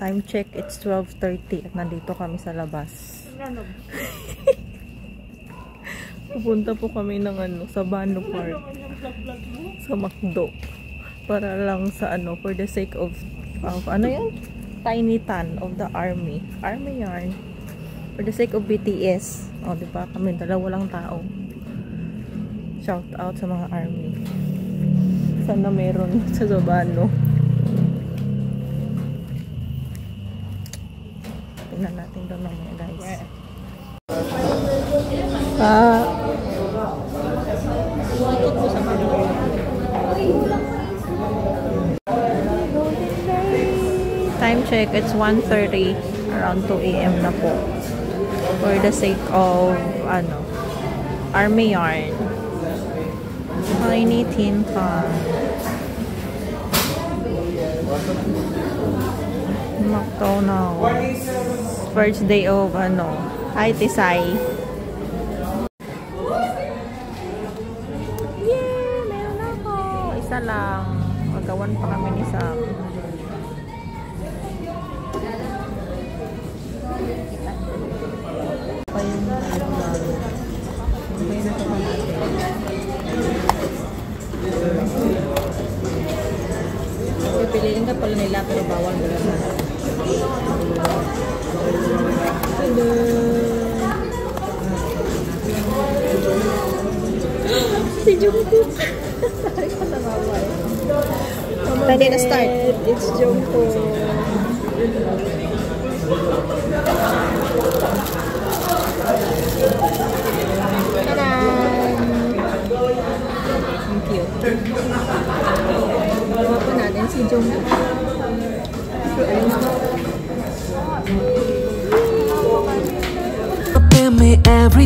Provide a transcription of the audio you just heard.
Time check, it's 12:30 at nandito kami sa labas. Pupunta po kami ng sa Bano Park. Sa McDo. Para lang sa for the sake of ano yan? Tiny Tan of the Army. Army yarn. For the sake of BTS. O, diba? Kami dalawa lang tao. Shout out sa mga Army. Sana meron sa Bano. Tingnan natin doon mamaya, guys. Time check, it's 1:30, around 2 AM na po. For the sake of Army yarn. Tiny Tin Can. McDonald's. First day of hi Tisay. Yay! Meron ako! Isa lang. Magawan pa kami ni Sam. Pipiliin ka pala nila pero bawal mo lang. Hello! Si Jungkook! Sorry ko na mawal. Ready na start? It's Jungkook. Ta-da! Thank you. Gawa po natin si Jungkook. Me every